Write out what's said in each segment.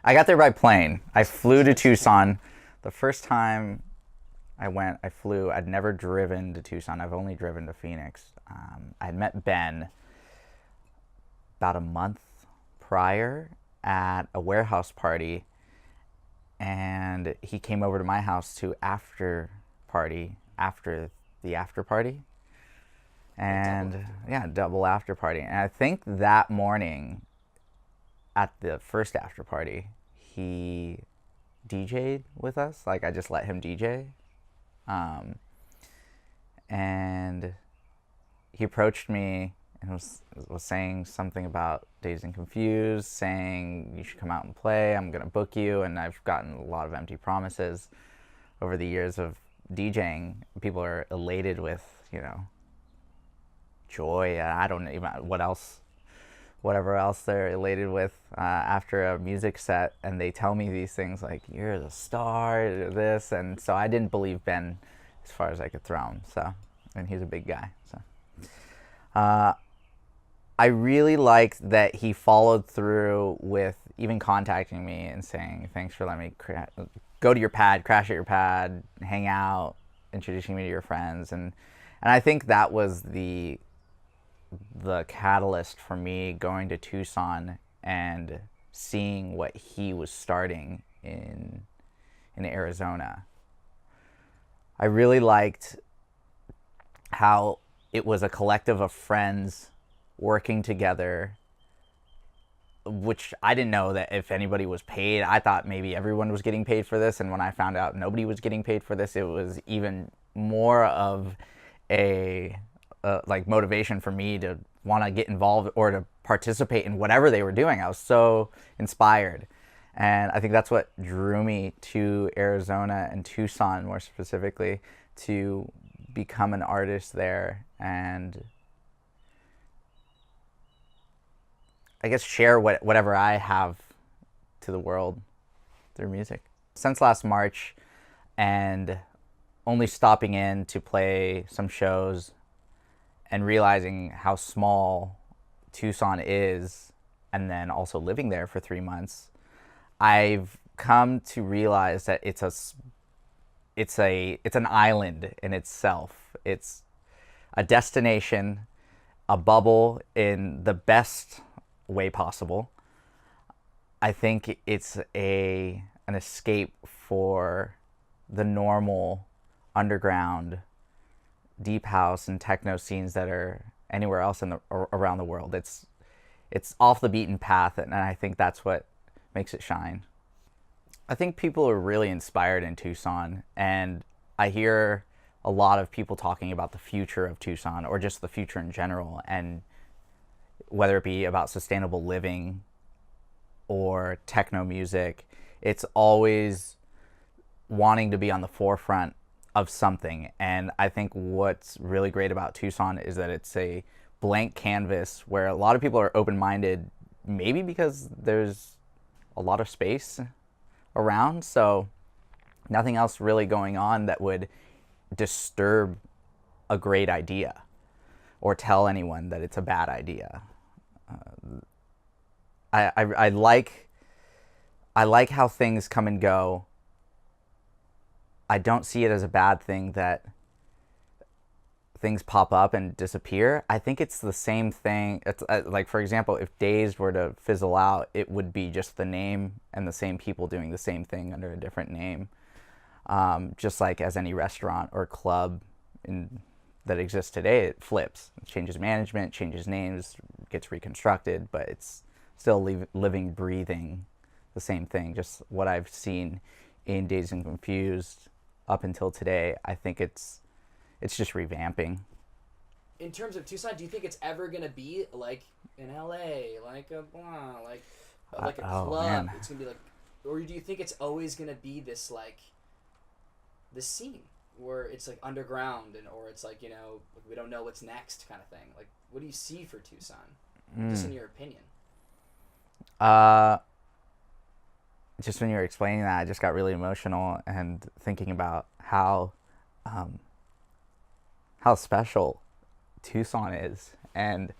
I got there by plane. I flew to Tucson. The first time I went, I flew. I'd never driven to Tucson. I've only driven to Phoenix. I'd met Ben about a month prior at a warehouse party, and he came over to my house to after the after party, and yeah, double after party. And I think that morning at the first after party, he DJ'd with us. Like I just let him DJ, um, and he approached me and was saying something about Dazed and Confused, saying you should come out and play. I'm gonna book you, and I've gotten a lot of empty promises over the years of DJing. People are elated with joy. I don't even whatever else they're elated with after a music set, and they tell me these things like you're the star, you're this, and so I didn't believe Ben as far as I could throw him. So, and he's a big guy. So, I really liked that he followed through with even contacting me and saying thanks for letting me go to your pad, crash at your pad, hang out, introducing me to your friends, and I think that was the catalyst for me going to Tucson and seeing what he was starting in Arizona. I really liked how it was a collective of friends working together, which I didn't know that if anybody was paid. I thought maybe everyone was getting paid for this, and when I found out nobody was getting paid for this, it was even more of a like motivation for me to want to get involved or to participate in whatever they were doing. I was so inspired, and I think that's what drew me to Arizona and Tucson more specifically, to become an artist there and I guess share whatever I have to the world through music. Since last March, and only stopping in to play some shows and realizing how small Tucson is, and then also living there for 3 months, I've come to realize that it's an island in itself. It's a destination, a bubble in the best way possible. I think it's an escape for the normal underground deep house and techno scenes that are anywhere else around the world. It's off the beaten path, and I think that's what makes it shine. I think people are really inspired in Tucson, and I hear a lot of people talking about the future of Tucson or just the future in general, and whether it be about sustainable living or techno music, it's always wanting to be on the forefront of something. And I think what's really great about Tucson is that it's a blank canvas where a lot of people are open-minded, maybe because there's a lot of space around, so nothing else really going on that would disturb a great idea or tell anyone that it's a bad idea. I like how things come and go. I don't see it as a bad thing that things pop up and disappear. I think it's the same thing. It's like, for example, if Dazed were to fizzle out, it would be just the name and the same people doing the same thing under a different name. Just like as any restaurant or club that exists today, it flips. It changes management, changes names, gets reconstructed, but it's still living, breathing the same thing. Just what I've seen in Dazed and Confused up until today, I think it's just revamping. In terms of Tucson, do you think it's ever gonna be like in LA, like a like a club? Man. It's gonna be like, or do you think it's always gonna be this like this scene where it's like underground or it's like we don't know what's next kind of thing? Like, what do you see for Tucson? Just in your opinion. Just when you were explaining that, I just got really emotional and thinking about how special Tucson is, and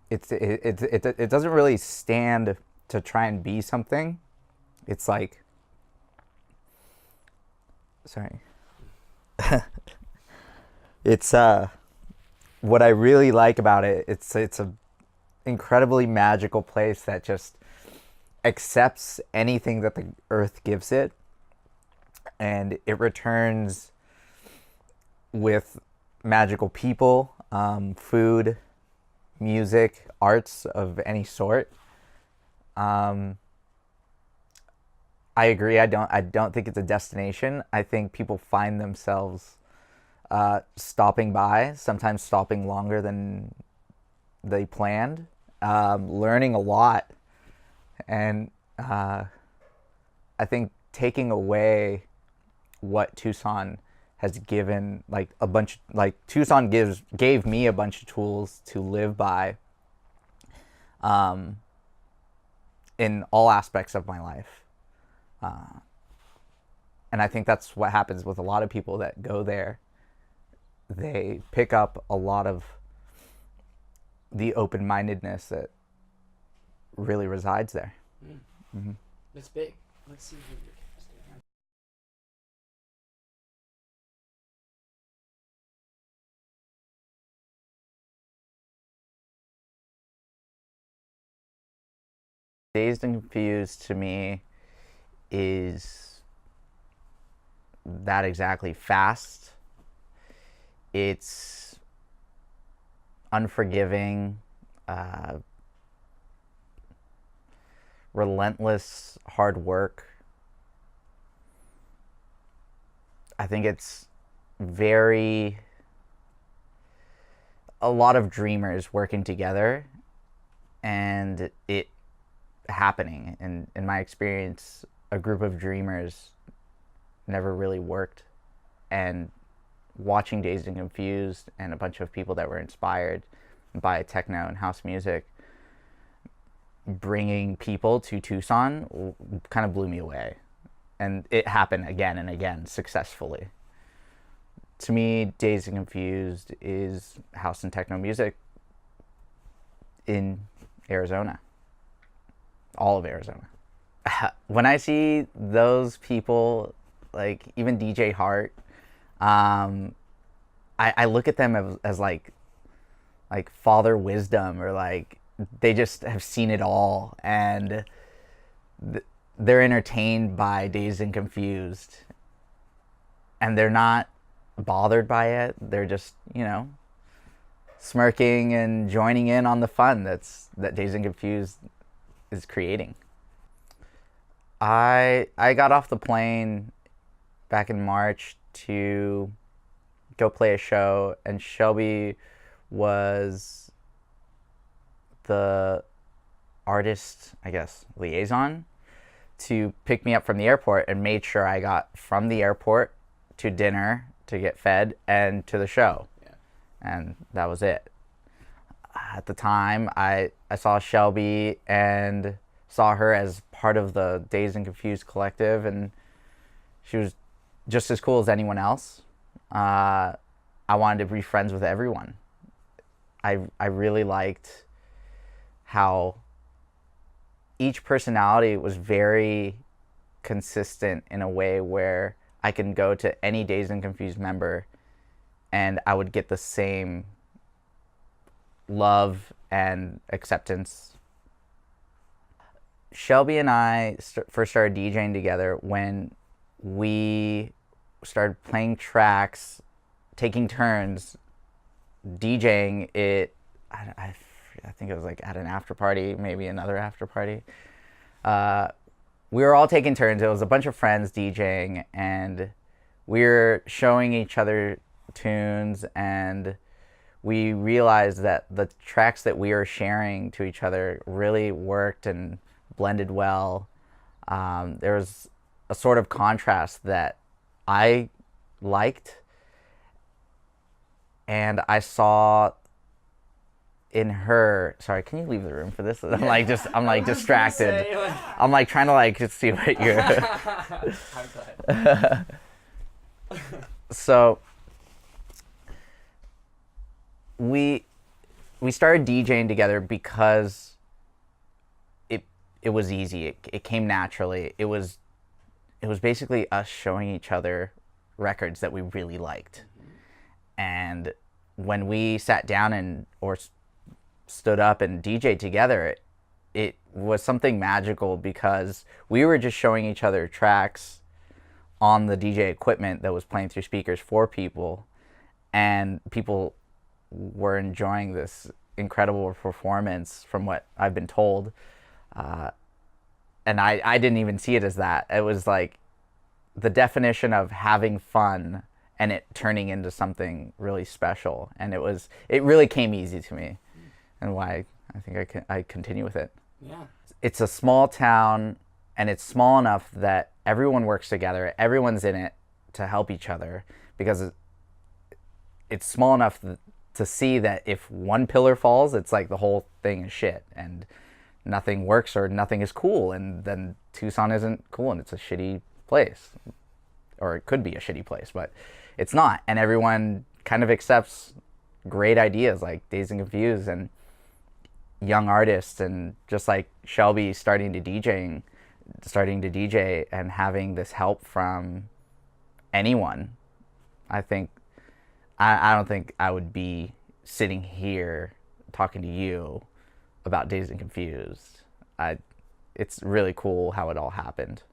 it doesn't really stand to try and be something, it's like, sorry. It's what I really like about it, it's a incredibly magical place that just accepts anything that the earth gives it, and it returns with magical people, food, music, arts of any sort. I agree. I don't think it's a destination. I think people find themselves stopping by, sometimes stopping longer than they planned, learning a lot, and I think taking away what Tucson has given, like a bunch, like Tucson gave me a bunch of tools to live by, in all aspects of my life. And I think that's what happens with a lot of people that go there. They pick up a lot of the open-mindedness that really resides there. Mm-hmm. That's big. Let's see who you're casting. Dazed and Confused to me is that exactly. Fast. It's unforgiving, relentless hard work. I think it's very a lot of dreamers working together and it happening. And in my experience, a group of dreamers never really worked. And watching Dazed and Confused and a bunch of people that were inspired by techno and house music bringing people to Tucson kind of blew me away. And it happened again and again successfully. To me, Dazed and Confused is house and techno music in Arizona. All of Arizona. When I see those people, like even DJ Hart, I look at them as like father wisdom, or like they just have seen it all, and they're entertained by Dazed and Confused, and they're not bothered by it. They're just, smirking and joining in on the fun that Dazed and Confused is creating. I got off the plane back in March to go play a show, and Shelby was the artist, I guess, liaison to pick me up from the airport, and made sure I got from the airport to dinner to get fed and to the show. Yeah. And that was it. At the time, I saw Shelby and saw her as part of the Dazed and Confused collective, and she was just as cool as anyone else. I wanted to be friends with everyone. I really liked how each personality was very consistent in a way where I can go to any Dazed and Confused member and I would get the same love and acceptance. Shelby and I first started DJing together when we started playing tracks, taking turns DJing it. I think it was like at an after party, maybe another after party. We were all taking turns. It was a bunch of friends DJing, and we were showing each other tunes, and we realized that the tracks that we were sharing to each other really worked and blended well. There was a sort of contrast that I liked, and I saw in her. Sorry, can you leave the room for this? I'm like distracted. I'm like trying to like just see what you're. So we started DJing together because it it was easy. It came naturally. It was basically us showing each other records that we really liked. And when we sat down and or stood up and DJ'd together, it was something magical because we were just showing each other tracks on the DJ equipment that was playing through speakers for people, and people were enjoying this incredible performance from what I've been told. And I didn't even see it as that. It was like the definition of having fun and it turning into something really special. And it really came easy to me, and why I think I continue with it. Yeah. It's a small town, and it's small enough that everyone works together. Everyone's in it to help each other, because it's small enough to see that if one pillar falls, it's like the whole thing is shit and nothing works or nothing is cool, and then Tucson isn't cool and it's a shitty place. Or it could be a shitty place, but it's not. And everyone kind of accepts great ideas like Dazed and Confused and young artists, and just like Shelby starting to DJ and having this help from anyone. I don't think I would be sitting here talking to you about Dazed and Confused. It's really cool how it all happened.